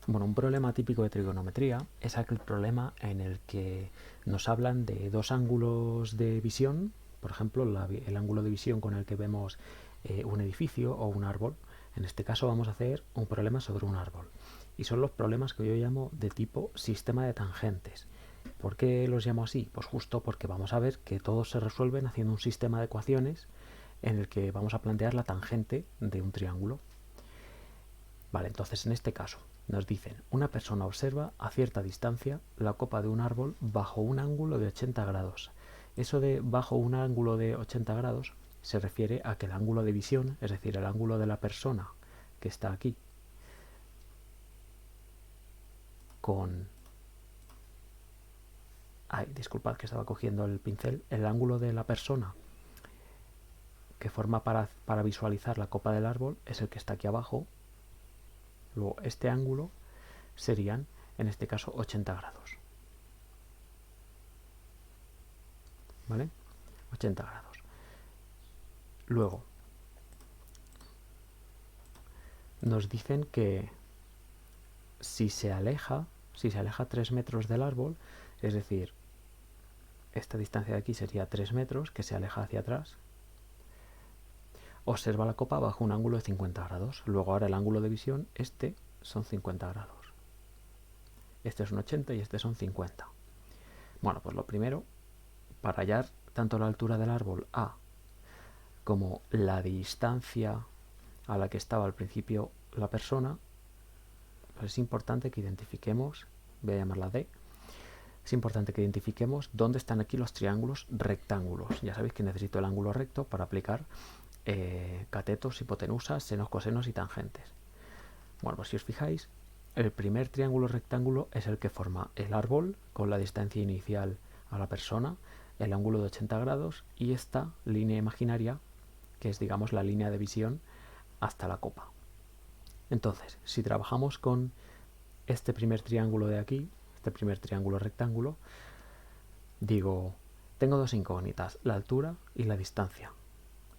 Bueno, un problema típico de trigonometría es aquel problema en el que nos hablan de dos ángulos de visión, por ejemplo, el ángulo de visión con el que vemos un edificio o un árbol. En este caso vamos a hacer un problema sobre un árbol. Y son los problemas que yo llamo de tipo sistema de tangentes. ¿Por qué los llamo así? Pues justo porque vamos a ver que todos se resuelven haciendo un sistema de ecuaciones en el que vamos a plantear la tangente de un triángulo. Vale, entonces en este caso nos dicen, una persona observa a cierta distancia la copa de un árbol bajo un ángulo de 80 grados. Eso de bajo un ángulo de 80 grados se refiere a que el ángulo de visión, es decir, el ángulo de la persona que está aquí con... Ay, disculpad que estaba cogiendo el pincel. El ángulo de la persona que forma para visualizar la copa del árbol es el que está aquí abajo. Luego este ángulo serían, en este caso, 80 grados. ¿Vale? 80 grados. Luego, nos dicen que si se aleja 3 metros del árbol, es decir, esta distancia de aquí sería 3 metros, que se aleja hacia atrás, observa la copa bajo un ángulo de 50 grados. Luego ahora el ángulo de visión, este son 50 grados. Este es un 80 y este son 50. Bueno, pues lo primero, para hallar tanto la altura del árbol A como la distancia a la que estaba al principio la persona, pues es importante que identifiquemos, voy a llamarla D, es importante que identifiquemos dónde están aquí los triángulos rectángulos. Ya sabéis que necesito el ángulo recto para aplicar catetos, hipotenusas, senos, cosenos y tangentes. Bueno, pues si os fijáis, el primer triángulo rectángulo es el que forma el árbol con la distancia inicial a la persona, el ángulo de 80 grados y esta línea imaginaria, que es, digamos, la línea de visión hasta la copa. Entonces, si trabajamos con este primer triángulo de aquí, este primer triángulo rectángulo, digo, tengo dos incógnitas, la altura y la distancia,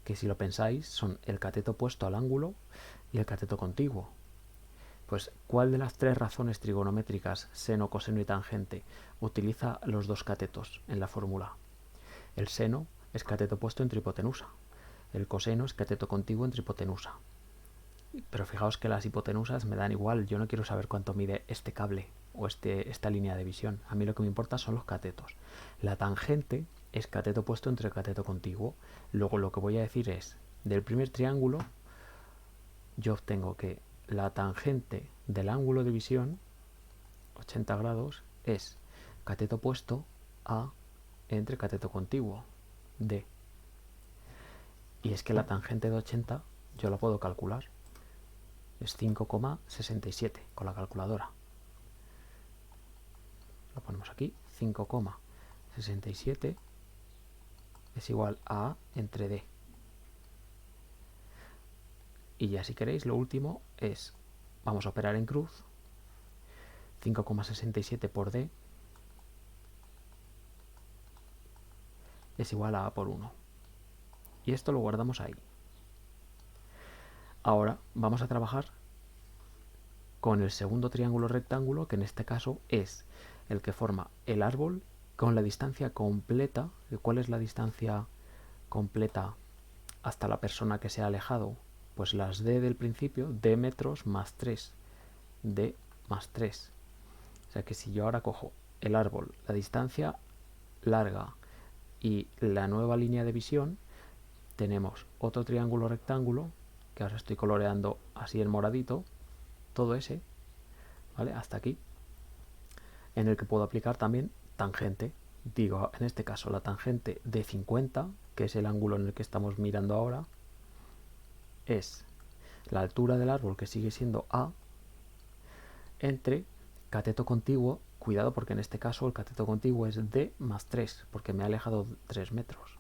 que si lo pensáis son el cateto opuesto al ángulo y el cateto contiguo. Pues, ¿cuál de las tres razones trigonométricas, seno, coseno y tangente, utiliza los dos catetos en la fórmula? El seno es cateto opuesto entre hipotenusa, el coseno es cateto contiguo entre hipotenusa. Pero fijaos que las hipotenusas me dan igual, yo no quiero saber cuánto mide este cable o esta línea de visión. A mí lo que me importa son los catetos. La tangente es cateto opuesto entre cateto contiguo. Luego lo que voy a decir es, del primer triángulo, yo obtengo que la tangente del ángulo de visión, 80 grados, es cateto opuesto a entre cateto contiguo, D. Y es que la tangente de 80 yo la puedo calcular. Es 5,67 con la calculadora. Lo ponemos aquí, 5,67 es igual a A entre D. Y ya si queréis, lo último es, vamos a operar en cruz, 5,67 por D es igual a A por 1. Y esto lo guardamos ahí. Ahora vamos a trabajar con el segundo triángulo rectángulo, que en este caso es el que forma el árbol con la distancia completa. ¿Cuál es la distancia completa hasta la persona que se ha alejado? Pues las D del principio, D metros más 3, D más 3. O sea que si yo ahora cojo el árbol, la distancia larga y la nueva línea de visión, tenemos otro triángulo rectángulo, que ahora estoy coloreando así en moradito, todo ese, ¿vale? Hasta aquí, en el que puedo aplicar también tangente. Digo, en este caso, la tangente de 50, que es el ángulo en el que estamos mirando ahora, es la altura del árbol, que sigue siendo A, entre cateto contiguo. Cuidado porque en este caso el cateto contiguo es D más 3, porque me ha alejado 3 metros.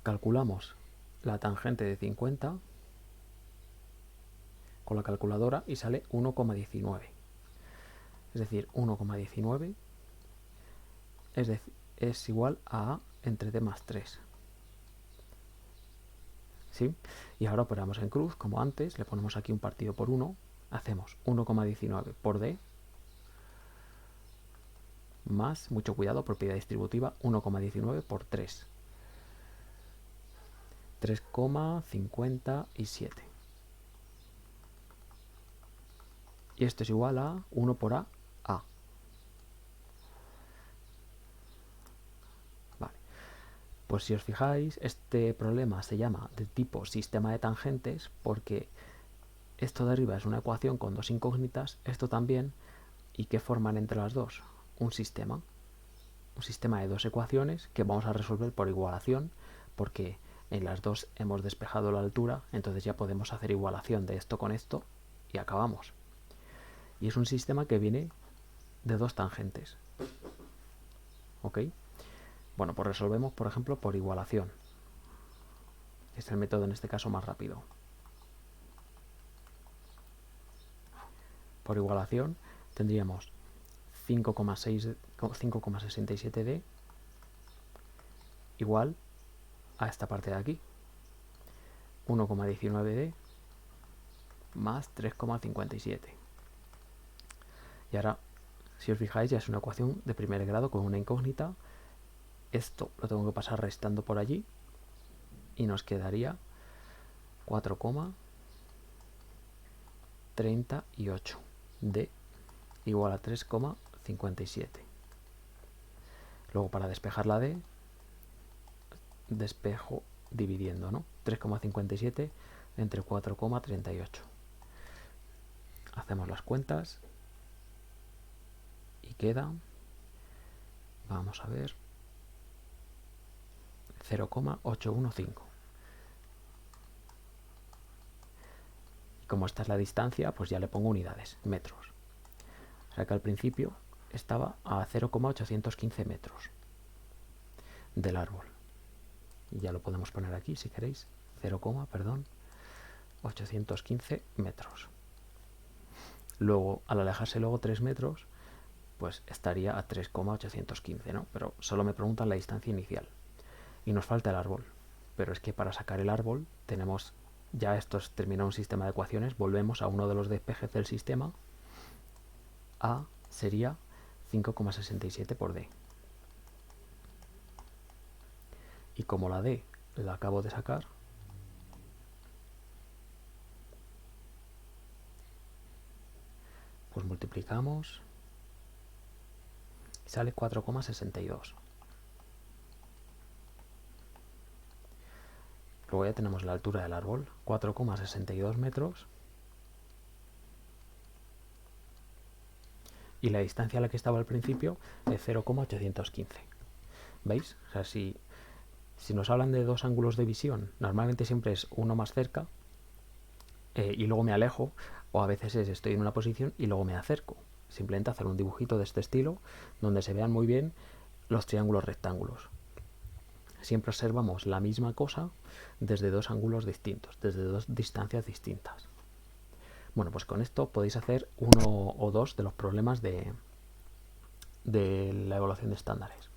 Calculamos la tangente de 50 con la calculadora y sale 1,19. Es decir, 1,19 es igual a A entre D más 3. ¿sí? Y ahora operamos en cruz, como antes, le ponemos aquí un partido por 1, hacemos 1,19 por D, más, mucho cuidado, propiedad distributiva, 1,19 por 3. 3,57. Y esto es igual a 1 por A. Vale. Pues si os fijáis, este problema se llama de tipo sistema de tangentes porque esto de arriba es una ecuación con dos incógnitas, esto también, y ¿qué forman entre las dos? Un sistema de dos ecuaciones que vamos a resolver por igualación, porque en las dos hemos despejado la altura, entonces ya podemos hacer igualación de esto con esto y acabamos. Y es un sistema que viene de dos tangentes. ¿Ok? Bueno, pues resolvemos, por ejemplo, por igualación. Es el método en este caso más rápido. Por igualación tendríamos 5,67D igual a esta parte de aquí, 1,19D más 3,57. Y ahora, si os fijáis, ya es una ecuación de primer grado con una incógnita. Esto lo tengo que pasar restando por allí y nos quedaría 4,38 D igual a 3,57. Luego, para despejar la D, despejo dividiendo, ¿no? 3,57 entre 4,38. Hacemos las cuentas y queda, vamos a ver, 0,815. Y como esta es la distancia, pues ya le pongo unidades, metros. O sea que al principio estaba a 0,815 metros del árbol. Y ya lo podemos poner aquí si queréis. 815 metros. Luego, al alejarse luego 3 metros, pues estaría a 3,815, ¿no? Pero solo me preguntan la distancia inicial. Y nos falta el árbol. Pero es que para sacar el árbol tenemos, ya esto es terminado un sistema de ecuaciones, volvemos a uno de los despejes del sistema. A sería 5,67 por D. Y como la D la acabo de sacar, pues multiplicamos y sale 4,62. Luego ya tenemos la altura del árbol, 4,62 metros. Y la distancia a la que estaba al principio es 0,815. ¿Veis? O sea, si nos hablan de dos ángulos de visión, normalmente siempre es uno más cerca y luego me alejo, o a veces estoy en una posición y luego me acerco. Simplemente hacer un dibujito de este estilo donde se vean muy bien los triángulos rectángulos. Siempre observamos la misma cosa desde dos ángulos distintos, desde dos distancias distintas. Bueno, pues con esto podéis hacer uno o dos de los problemas de la evaluación de estándares.